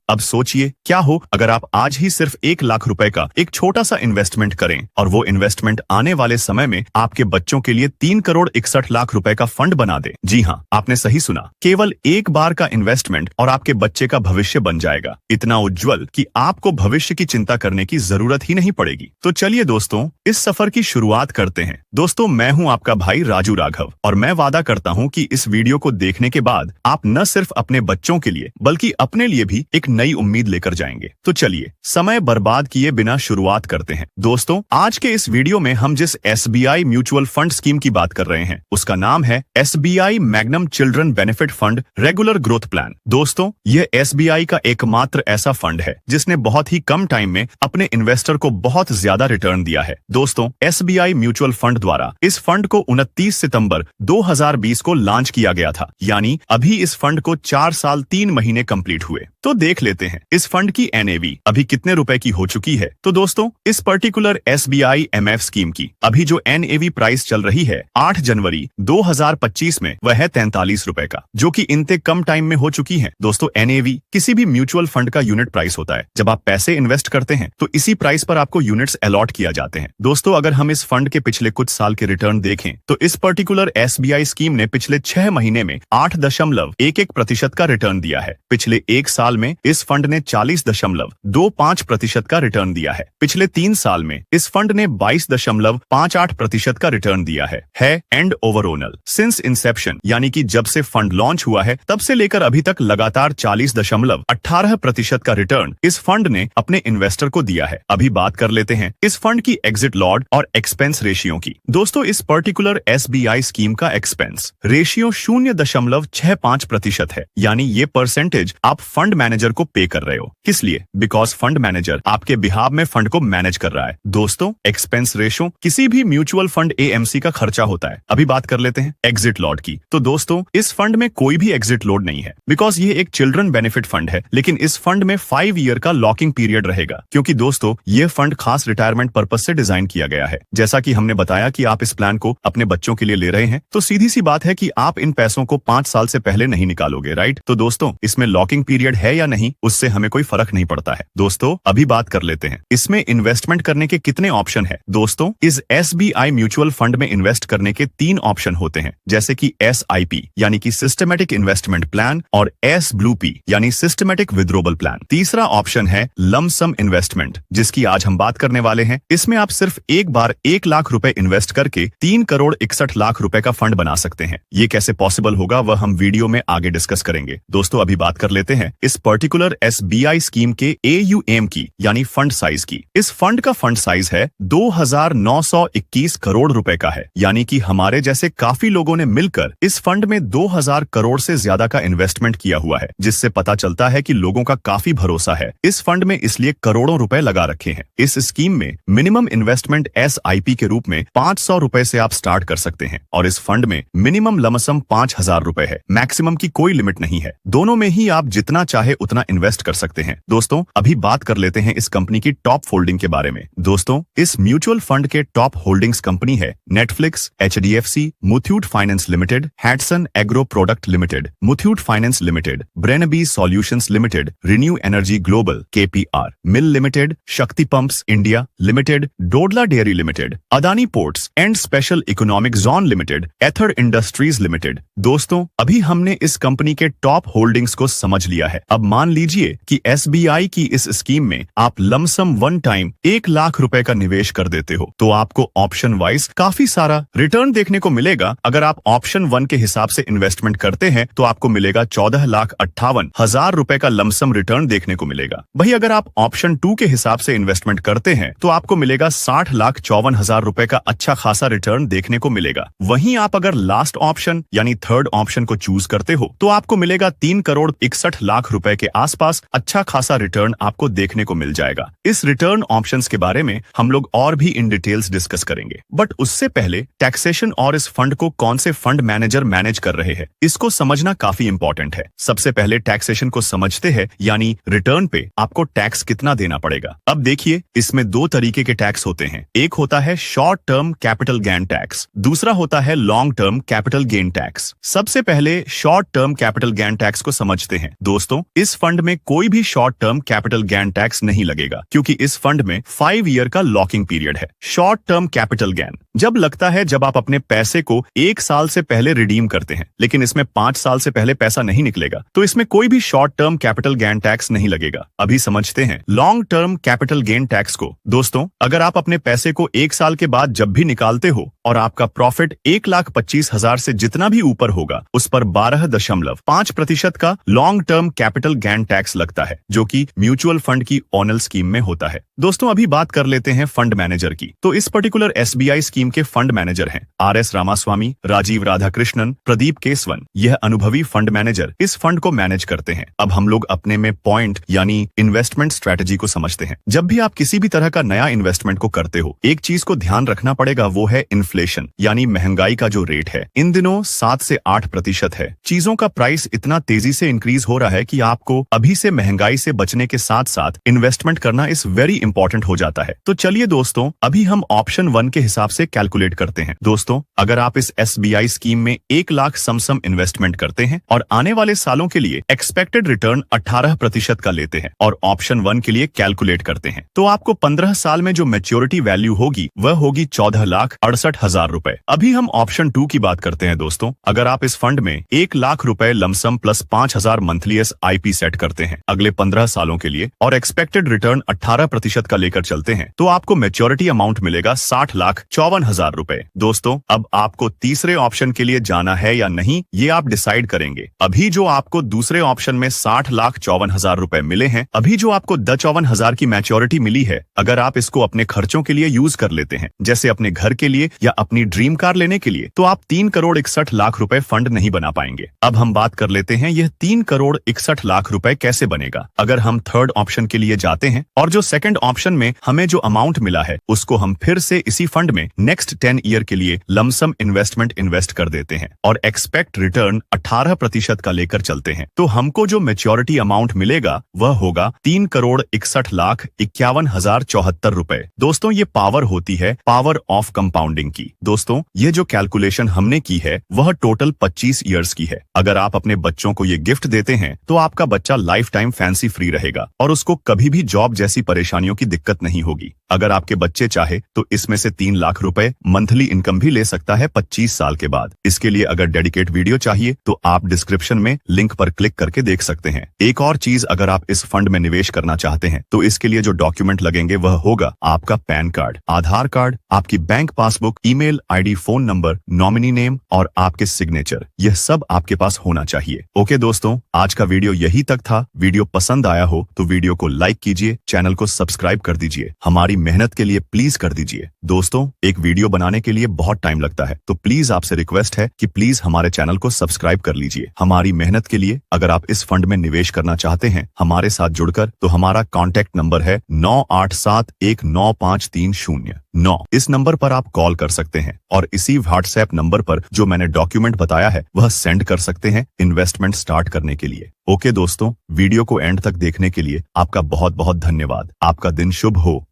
अब सोचिए क्या हो अगर आप आज ही सिर्फ 1 लाख रुपए का एक छोटा सा इन्वेस्टमेंट करें और वो इन्वेस्टमेंट आने वाले समय में आपके बच्चों के लिए 3 करोड़ 61 लाख रुपए का फंड बना दे। जी हाँ, आपने सही सुना, केवल एक बार का इन्वेस्टमेंट और आपके बच्चे का भविष्य बन जाएगा इतना उज्जवल कि आपको भविष्य की चिंता करने की जरूरत ही नहीं पड़ेगी। तो चलिए दोस्तों, इस सफर की शुरुआत करते हैं। दोस्तों, मैं हूं आपका भाई राजू राघव और मैं वादा करता हूं कि इस वीडियो को देखने के बाद आप न सिर्फ अपने बच्चों के लिए बल्कि अपने लिए भी एक नई उम्मीद लेकर जाएंगे। तो चलिए समय बर्बाद किए बिना शुरुआत करते हैं। दोस्तों, आज के इस वीडियो में हम जिस SBI म्यूचुअल फंड स्कीम की बात कर रहे हैं उसका नाम है SBI magnum children benefit fund regular growth plan. दोस्तों, यह SBI का एकमात्र ऐसा फंड है जिसने बहुत ही कम टाइम में अपने इन्वेस्टर को बहुत ज्यादा रिटर्न दिया है। दोस्तों, SBI म्यूचुअल फंड द्वारा इस फंड को 29 सितंबर 2020 को लॉन्च किया गया था, यानी अभी इस फंड को 4 साल 3 महीने कंप्लीट हुए। तो देख लेते हैं इस फंड की NAV अभी कितने रुपए की हो चुकी है। तो दोस्तों, इस पर्टिकुलर SBI MF स्कीम की अभी जो NAV प्राइस चल रही है 8 जनवरी 2025 में वह है 43 रुपए का, जो कि इतने कम टाइम में हो चुकी है। दोस्तों, NAV किसी भी म्यूचुअल फंड का यूनिट प्राइस होता है। जब आप पैसे इन्वेस्ट करते हैं तो इसी प्राइस पर आपको यूनिट्स अलॉट किया जाते हैं। दोस्तों, अगर हम इस फंड के पिछले कुछ साल के रिटर्न देखें तो इस पर्टिकुलर SBI स्कीम ने पिछले 6 महीने में 8.11% का रिटर्न दिया है। पिछले 1 साल में इस फंड ने 40.25% का रिटर्न दिया है। पिछले 3 साल में इस फंड ने 22.58% का रिटर्न दिया है। एंड ओवरऑल सिंस इंसेप्शन, यानी कि जब से फंड लॉन्च हुआ है तब से लेकर अभी तक लगातार 40.18% का रिटर्न इस फंड ने अपने इन्वेस्टर को दिया है। अभी बात कर लेते हैं इस फंड की एग्जिट लॉट और एक्सपेंस रेशियो की। दोस्तों, इस पर्टिकुलर SBI स्कीम का एक्सपेंस रेशियो 0.65% है, यानी ये परसेंटेज आप फंड मैनेजर को पे कर रहे हो। किस लिए? बिकॉज फंड मैनेजर आपके बिहाफ में फंड को मैनेज कर रहा है। दोस्तों, एक्सपेंस रेशियो किसी भी म्यूचुअल फंड AMC का खर्चा होता है। अभी बात कर लेते हैं एग्जिट लॉट की। तो दोस्तों, इस फंड में कोई भी एग्जिट लोड नहीं है, बिकॉज ये एक चिल्ड्रन बेनिफिट फंड है। लेकिन इस फंड में 5 ईयर का लॉकिंग पीरियड रहेगा, क्योंकि दोस्तों ये फंड खास रिटायरमेंट पर्पज से डिजाइन किया गया है। जैसा कि हमने बताया कि आप इस प्लान को अपने बच्चों के लिए ले रहे हैं, तो सीधी सी बात है कि आप इन पैसों को 5 साल से पहले नहीं निकालोगे, राइट? तो दोस्तों, इसमें लॉकिंग पीरियड है या नहीं उससे हमें कोई फर्क नहीं पड़ता है। दोस्तों, अभी बात कर लेते हैं इसमें इन्वेस्टमेंट करने के कितने ऑप्शन है। दोस्तों, इस SBI म्यूचुअल फंड में इन्वेस्ट करने के 3 ऑप्शन होते हैं, जैसे कि SIP यानी कि सिस्टमेटिक इन्वेस्टमेंट प्लान और SBLUP यानी सिस्टमेटिक विथड्रॉवल प्लान। तीसरा ऑप्शन है लम्प सम इन्वेस्टमेंट, जिसकी आज हम बात करने वाले हैं। इसमें आप सिर्फ एक बार 1 लाख रुपए इन्वेस्ट करके 3 करोड़ 61 लाख रुपए का फंड बना सकते हैं। ये कैसे पॉसिबल होगा वह हम वीडियो में आगे डिस्कस करेंगे। दोस्तों, अभी बात कर लेते हैं इस पर्टिकुलर SBI स्कीम के AUM की, यानी फंड साइज की। इस फंड का फंड साइज है 2921 करोड़ रुपए का है, यानी कि हमारे जैसे काफी लोगों ने मिलकर इस फंड में 2000 करोड़ से ज्यादा का इन्वेस्टमेंट किया हुआ है, जिससे पता चलता है कि लोगों का काफी भरोसा है इस फंड में, इसलिए करोड़ों रुपए लगा रखे हैं। इस स्कीम में मिनिमम इन्वेस्टमेंट SIP के रूप में 500 रुपए से आप स्टार्ट कर सकते हैं और इस फंड में मिनिमम लमसम 5000 रुपए है, मैक्सिमम की कोई लिमिट नहीं है। दोनों में ही आप जितना चाहे उतना इन्वेस्ट कर सकते हैं। दोस्तों, अभी बात कर लेते हैं इस कंपनी की टॉप होल्डिंग के बारे में। दोस्तों, इस म्यूचुअल फंड के टॉप होल्डिंग्स कंपनी है Netflix, HDFC, Muthoot finance limited, Hatsun agro product limited, Muthoot finance limited, Brainbees solutions limited, ReNew energy global KPR, mill limited, Shakti pumps India limited, Dodla dairy limited, Adani ports and special economic zone limited, Ather industries limited. दोस्तों, अभी हमने इस company के top holdings को समझ लिया है। अब मान लीजिए कि SBI की इस स्कीम में आप लमसम वन टाइम 1 लाख रुपए का निवेश कर देते हो, तो आपको ऑप्शन वाइज काफी सारा रिटर्न देखने को मिलेगा। अगर आप ऑप्शन 1 के हिसाब से इन्वेस्टमेंट करते हैं तो आपको मिलेगा 14,58,000 रुपए का लमसम रिटर्न देखने को मिलेगा। वही अगर आप ऑप्शन 2 के हिसाब से इन्वेस्टमेंट करते हैं तो आपको मिलेगा 60,54,000 रुपए का अच्छा खासा रिटर्न देखने को मिलेगा। वहीं आप अगर लास्ट ऑप्शन यानी थर्ड ऑप्शन को चूज करते हो तो आपको मिलेगा 3 करोड़ 61 लाख रुपए के आसपास अच्छा खासा रिटर्न आपको देखने को मिल जाएगा। इस रिटर्न ऑप्शंस के बारे में हम लोग और भी इन डिटेल्स डिस्कस करेंगे, बट उससे पहले टैक्सेशन और इस फंड को कौन से फंड मैनेजर मैनेज कर रहे हैं इसको समझना काफी इंपॉर्टेंट है। सबसे पहले टैक्सेशन को समझते हैं, यानी रिटर्न पे आपको टैक्स कितना देना पड़ेगा। अब देखिए, इसमें 2 तरीके के टैक्स होते हैं। एक होता है short term capital gain tax, दूसरा होता है long term capital gain tax. सबसे पहले short term capital gain tax को समझते हैं। दोस्तों, इस फंड फंड में कोई भी short term capital gain tax नहीं लगेगा, क्योंकि इस फंड में 5 ईयर का लॉकिंग पीरियड है। शॉर्ट टर्म कैपिटल गेन जब लगता है जब आप अपने पैसे को 1 साल से पहले रिडीम करते हैं, लेकिन इसमें 5 साल से पहले पैसा नहीं निकलेगा, तो इसमें कोई भी short term capital gain tax नहीं लगेगा। अभी समझते हैं long term capital gain tax को। दोस्तों, अगर आप अपने पैसे को 1 साल के बाद जब भी निकालते हो और आपका प्रॉफिट 1,25,000 से जितना भी ऊपर होगा, उस पर 12.5% का long term capital gain tax लगता है, जो कि म्यूचुअल फंड की ओनल स्कीम में होता है। दोस्तों, अभी बात कर लेते हैं फंड मैनेजर की। तो इस पर्टिकुलर SBI स्कीम के फंड मैनेजर हैं RS रामास्वामी, राजीव राधाकृष्णन, प्रदीप केसवन। यह अनुभवी फंड मैनेजर इस फंड को मैनेज करते हैं। अब हम लोग अपने में पॉइंट यानी इन्वेस्टमेंट स्ट्रेटेजी को समझते हैं। जब भी आप किसी भी तरह का नया इन्वेस्टमेंट को करते हो, एक चीज को ध्यान रखना पड़ेगा, वो है इन्फ्लेशन यानी महंगाई का जो रेट है। इन दिनों 7 से 8% है। चीजों का प्राइस इतना तेजी से इंक्रीज हो रहा है कि आपको अभी से महंगाई से बचने के साथ साथ इन्वेस्टमेंट करना इस वेरी इंपॉर्टेंट हो जाता है। तो चलिए दोस्तों, अभी हम ऑप्शन 1 के हिसाब से कैलकुलेट करते हैं। दोस्तों, अगर आप इस SBI स्कीम में 1 लाख सम इन्वेस्टमेंट करते हैं और आने वाले सालों के लिए एक्सपेक्टेड रिटर्न 18% का लेते हैं और ऑप्शन 1 के लिए कैलकुलेट करते हैं, तो आपको 15 साल में जो मैच्योरिटी वैल्यू होगी वह होगी 14,68,000 रुपए। अभी हम ऑप्शन 2 की बात करते हैं। दोस्तों, अगर आप इस फंड में 1 लाख रुपए lump sum plus 5,000 monthly SIP set करते हैं अगले 15 सालों के लिए और एक्सपेक्टेड रिटर्न 18% का लेकर चलते हैं, तो आपको मैच्योरिटी अमाउंट मिलेगा 60,54,000 रुपए। दोस्तों, अब आपको तीसरे ऑप्शन के लिए जाना है या नहीं, ये आप डिसाइड करेंगे। अभी जो आपको दूसरे ऑप्शन में 60,54,000 रुपए मिले हैं, अभी जो आपको 54,000 की मैच्योरिटी मिली है, अगर आप इसको अपने खर्चों के लिए यूज कर लेते हैं, जैसे अपने घर के लिए या अपनी ड्रीम कार लेने के लिए, तो आप 3,61,00,000 रुपए फंड नहीं बना पाएंगे। अब हम बात कर लेते हैं यह 3,61,00,000 रुपए कैसे बनेगा। अगर हम थर्ड ऑप्शन के लिए जाते हैं और जो सेकंड ऑप्शन में हमें जो अमाउंट मिला है उसको हम फिर से इसी फंड में नेक्स्ट 10 ईयर के लिए लमसम इन्वेस्टमेंट इन्वेस्ट कर देते हैं और एक्सपेक्ट रिटर्न 18% का लेकर चलते हैं, तो हमको जो मैच्योरिटी अमाउंट मिलेगा वह होगा 3,61,51,074 रुपए। दोस्तों, ये पावर होती है पावर ऑफ कंपाउंडिंग की। दोस्तों, ये जो कैलकुलेशन हमने की है वह टोटल 25 ईयर्स की है। अगर आप अपने बच्चों को ये गिफ्ट देते हैं तो आपका बच्चा लाइफ टाइम फैंसी फ्री रहेगा और उसको कभी भी जॉब जैसी परेशानियों की दिक्कत नहीं होगी। अगर आपके बच्चे चाहे तो इसमें से 3 लाख रुपए मंथली इनकम भी ले सकता है 25 साल के बाद। इसके लिए अगर डेडिकेट वीडियो चाहिए तो आप डिस्क्रिप्शन में लिंक पर क्लिक करके देख सकते हैं। एक और चीज, अगर आप इस फंड में निवेश करना चाहते हैं तो इसके लिए जो डॉक्यूमेंट लगेंगे वह होगा आपका पैन कार्ड, आधार कार्ड, आपकी bank passbook, email ID, phone number, nominee name और आपके सिग्नेचर। यह सब आपके पास होना चाहिए। ओके दोस्तों, आज का वीडियो यही तक था। वीडियो पसंद आया हो तो वीडियो को लाइक कीजिए, चैनल को सब्सक्राइब कर दीजिए। हमारी मेहनत के लिए प्लीज कर दीजिए। दोस्तों, एक वीडियो बनाने के लिए बहुत टाइम लगता है, तो प्लीज आपसे रिक्वेस्ट है कि प्लीज हमारे चैनल को सब्सक्राइब कर लीजिए। हमारी मेहनत के लिए अगर आप इस फंड में निवेश करना चाहते हैं हमारे साथ जुड़कर, तो हमारा कॉन्टैक्ट नंबर है 9871953009। इस नंबर पर आप कॉल कर सकते हैं और इसी व्हाट्सएप नंबर पर जो मैंने डॉक्यूमेंट बताया है वह सेंड कर सकते हैं इन्वेस्टमेंट स्टार्ट करने के लिए। ओके दोस्तों, वीडियो को एंड तक देखने के लिए आपका बहुत बहुत धन्यवाद। आपका दिन शुभ हो।